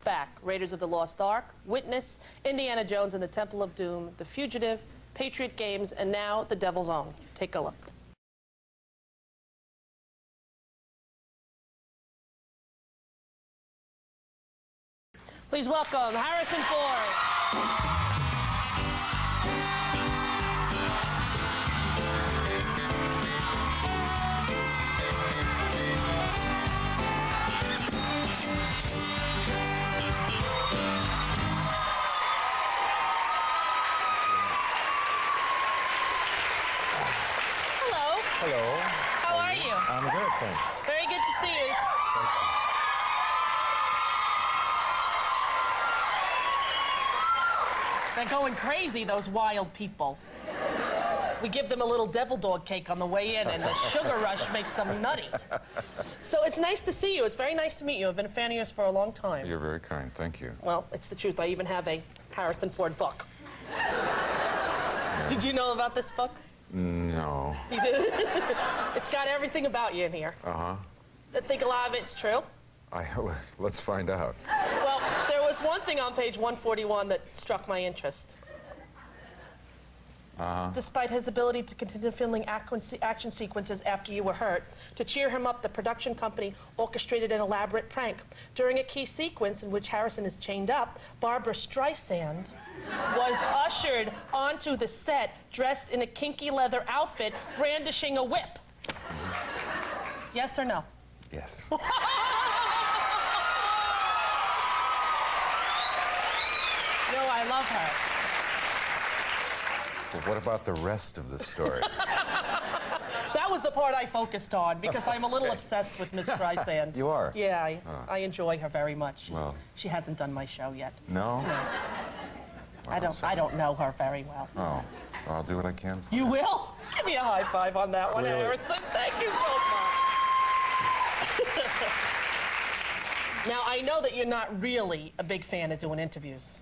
Back, Raiders of the Lost Ark, Witness, Indiana Jones and the Temple of Doom, The Fugitive, Patriot Games, and now The Devil's Own. Take a look. Please welcome Harrison Ford. Hello. How are you? I'm good, thanks. Very good to see you. They're going crazy, those wild people. We give them a little devil dog cake on the way in, and the sugar rush makes them nutty. So it's nice to see you. It's very nice to meet you. I've been a fan of yours for a long time. You're very kind, thank you. Well, it's the truth. I even have a Harrison Ford book. Did you know about this book? No. You did? It's got everything about you in here. Uh-huh. I think a lot of it's true. Let's find out. Well, there was one thing on page 141 that struck my interest. Despite his ability to continue filming action sequences after you were hurt, to cheer him up, the production company orchestrated an elaborate prank. During a key sequence in which Harrison is chained up, Barbara Streisand was ushered onto the set dressed in a kinky leather outfit, brandishing a whip. Yes or no? Yes. No, I love her. Well, what about the rest of the story? That was the part I focused on because I'm a little obsessed with Miss Streisand. You are? Yeah, I enjoy her very much. Well. She hasn't done my show yet. No? No. Well, I don't know her very well. Oh, I'll do what I can for You will? Give me a high five on that one, Clearly. Harrison. Thank you so much. Now, I know that you're not really a big fan of doing interviews.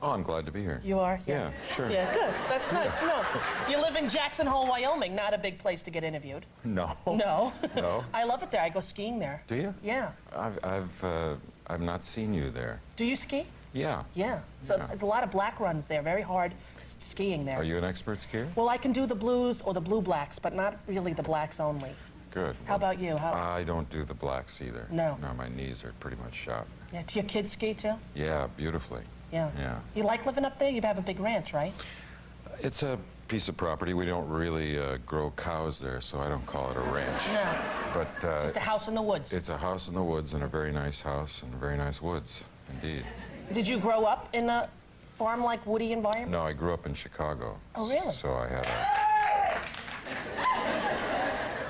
Oh, I'm glad to be here. You are? Yeah, sure. Yeah, good. That's nice to know. You live in Jackson Hole, Wyoming. Not a big place to get interviewed. No. No. No? I love it there. I go skiing there. Do you? Yeah. I've not seen you there. Do you ski? Yeah. Yeah. So Yeah. a lot of black runs there. Very hard skiing there. Are you an expert skier? Well, I can do the blues or the blue blacks, but not really the blacks only. Good. How about you? I don't do the blacks either. No. No, my knees are pretty much shot. Yeah. Do your kids ski too? Yeah, beautifully. Yeah. Yeah. You like living up there? You have a big ranch, right? It's a piece of property. We don't really grow cows there, so I don't call it a ranch. No. But Just a house in the woods. it's a house in the woods and a very nice house and very nice woods, indeed. Did you grow up in a farm-like woody environment? No, I grew up in Chicago. Oh, really? So I had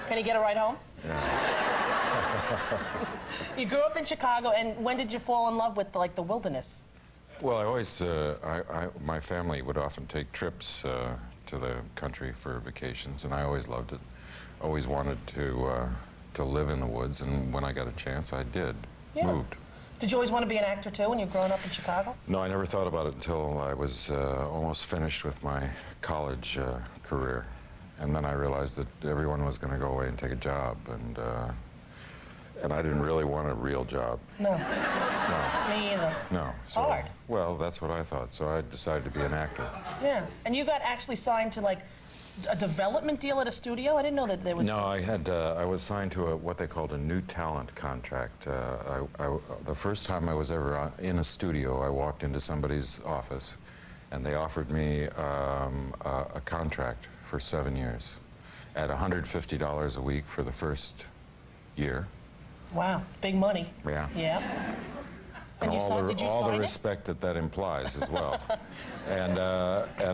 Can you get a ride home? Yeah. You grew up in Chicago, and when did you fall in love with like the wilderness? Well, I always, my family would often take trips to the country for vacations, and I always loved it. Always wanted to live in the woods, and when I got a chance, I did. Yeah. Moved. Did you always want to be an actor too when you were growing up in Chicago? No, I never thought about it until I was almost finished with my college career. And then I realized that everyone was going to go away and take a job, and I didn't really want a real job. No. No, Me either. no. So, Hard. well, that's what I thought, so I decided to be an actor. Yeah. And you got actually signed to like a development deal at a studio? I didn't know that there was... No, I was signed to what they called a new talent contract. The first time I was ever in a studio, I walked into somebody's office, and they offered me a contract for 7 years at $150 a week for the first year. Wow, big money. Yeah. Yeah. And you all did you all the sign it? respect that implies as well. And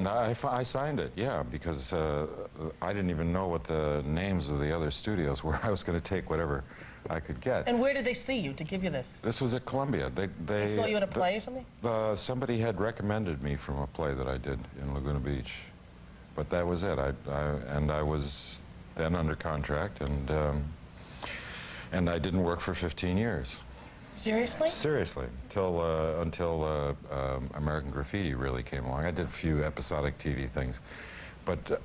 I signed it, yeah, because I didn't even know what the names of the other studios were. I was going to take whatever I could get. And where did they see you to give you this? This was at Columbia. They saw you in a play or something? Somebody had recommended me from a play that I did in Laguna Beach, but that was it. I was then under contract, and I didn't work for 15 years. Seriously? Seriously, until American Graffiti really came along. I did a few episodic TV things, but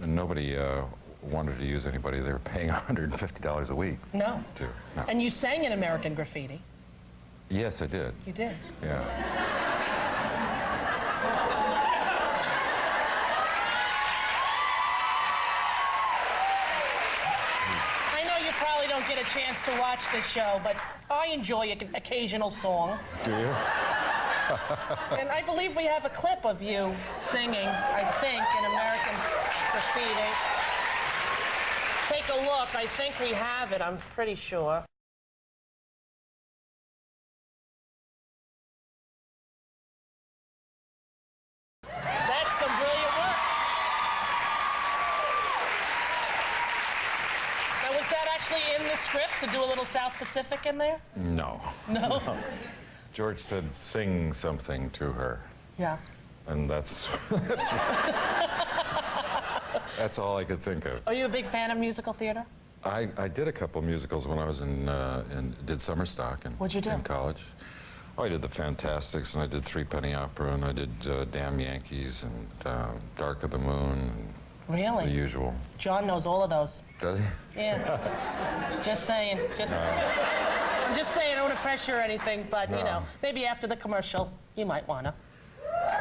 nobody wanted to use anybody they were paying $150 a week. No. To. No. And you sang in American Graffiti. Yes, I did. You did? Yeah. I know you probably don't get a chance to watch this show, but I enjoy an occasional song. Do you? And I believe we have a clip of you singing, I think, in American Graffiti. Take a look. I think we have it. I'm pretty sure. That's some brilliant work. Now, was that actually in the script to do a little South Pacific in there? No. No? George said, sing something to her. Yeah. And that's that's all I could think of. Are you a big fan of musical theater? I did a couple musicals when I was did summer stock What'd you do? in college. Oh, I did the Fantastics, and I did Three Penny Opera, and I did Damn Yankees, and Dark of the Moon, and Really? the usual. John knows all of those. Does he? Yeah. Just saying. I'm just saying, I don't want to pressure or anything, but, you No. know, maybe after the commercial, you might want to.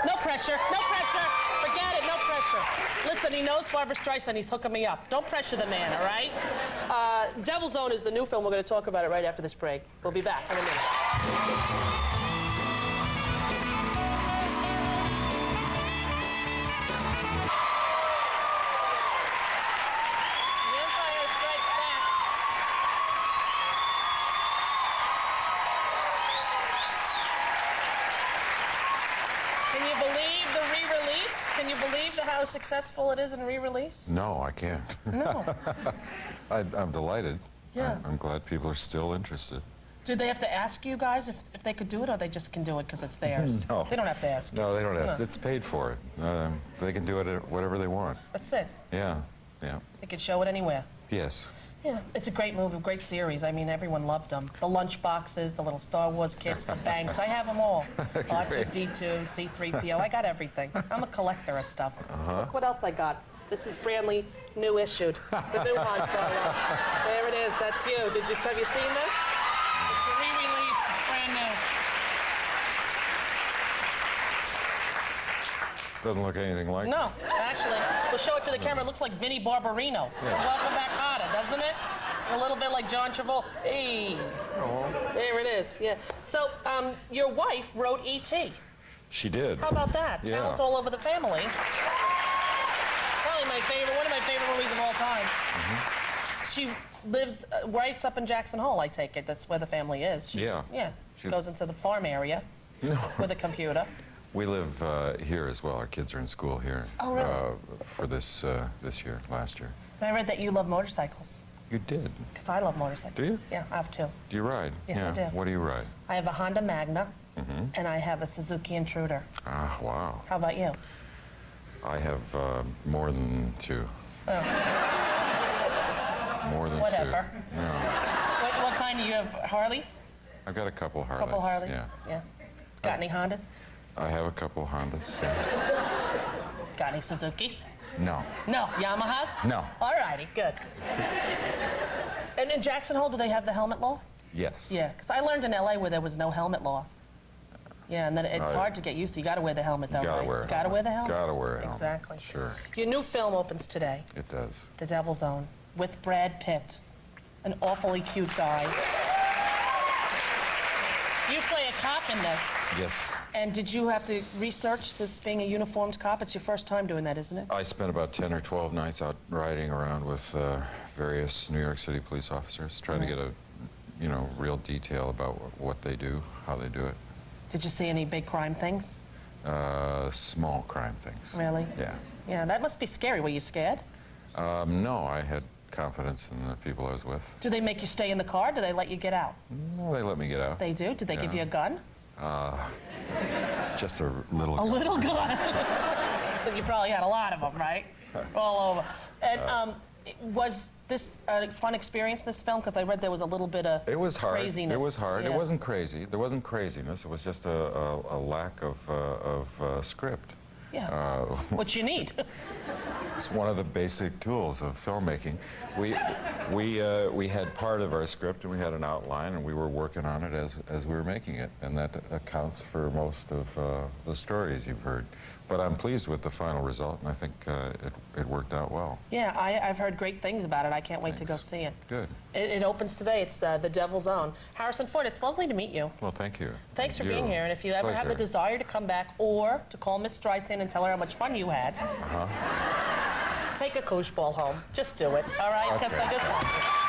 No pressure. No pressure. Forget it. No pressure. Listen, he knows Barbra Streisand. He's hooking me up. Don't pressure the man, all right? Devil's Own is the new film. We're going to talk about it right after this break. We'll be back in a minute. The Empire Strikes Back. Can you believe the re-release? Can you believe how successful it is in re-release? No, I can't. No. I'm delighted. Yeah. I'm glad people are still interested. Did they have to ask you guys if they could do it, or they just can do it because it's theirs? No. They don't have to ask you. No, they don't have. Huh. It's paid for. They can do it at whatever they want. That's it. Yeah, yeah. They could show it anywhere. Yes. Yeah, it's a great movie, great series. I mean, everyone loved them. The lunch boxes, the little Star Wars kits, the banks. I have them all. R2-D2, C-3PO. I got everything. I'm a collector of stuff. Look what else I got. This is Brantley, new issued. The new Han Solo. There it is. That's you. Have you seen this? It's a re-release. It's brand new. Doesn't look anything like. No, actually, we'll show it to the camera. It looks like Vinnie Barbarino. Welcome back, Carter, doesn't it? A little bit like John Travolta. Hey, there it is. Yeah. So, your wife wrote E.T. She did. How about that? Yeah. Talent all over the family. Probably one of my favorite movies of all time. She lives, right up in Jackson Hole, I take it. That's where the family is. Yeah. Yeah. She goes into the farm area with a computer. We live here as well. Our kids are in school here. Oh, really? For this year, last year. And I read that you love motorcycles. You did. Because I love motorcycles. Do you? Yeah, I have two. Do you ride? Yes, yeah. I do. What do you ride? I have a Honda Magna, and I have a Suzuki Intruder. Ah, wow. How about you? I have more than two. Oh. More than Whatever. two. No. What kind do you have? Harleys? I've got a couple Harleys. Couple Harleys? Yeah. Got any Hondas? I have a couple Hondas. Yeah. Got any Suzukis? No. No. Yamahas? No. All righty, good. And in Jackson Hole, do they have the helmet law? Yes. Yeah, because I learned in L.A. where there was no helmet law. Yeah, and then it's hard to get used to. You got to wear the helmet, though, Gotta right? wear a Gotta wear the helmet. Gotta wear a helmet. Exactly. Sure. Your new film opens today, It does. The Devil's Own, with Brad Pitt, an awfully cute guy. You play a cop in this. Yes. And did you have to research this being a uniformed cop? It's your first time doing that, isn't it? I spent about 10 or 12 nights out riding around with various New York City police officers, trying to get a, real detail about what they do, how they do it. Did you see any big crime things? Small crime things. Really? Yeah. Yeah, that must be scary. Were you scared? No, I had confidence in the people I was with. Do they make you stay in the car? Do they let you get out? Well, they let me get out. They do? Did they give you a gun? Just a little. A little gun. But you probably had a lot of them, right? All over. And was this a fun experience, this film? Because I read there was a little bit of It was hard. craziness. It was hard. Yeah. It wasn't crazy. There wasn't craziness. It was just a lack of script. Yeah. What you need. It's one of the basic tools of filmmaking. We had part of our script and we had an outline and we were working on it as we were making it, and that accounts for most of the stories you've heard. But I'm pleased with the final result, and I think it worked out well. Yeah, I've heard great things about it. I can't wait to go Thanks. see it. Good. It opens today. It's the Devil's Own. Harrison Ford, it's lovely to meet you. Well, thank you. Thanks for being here. And if you ever have the Pleasure. desire to come back or to call Miss Streisand and tell her how much fun you had, take a koosh ball home. Just do it, all right? 'Cause Okay. I just want to.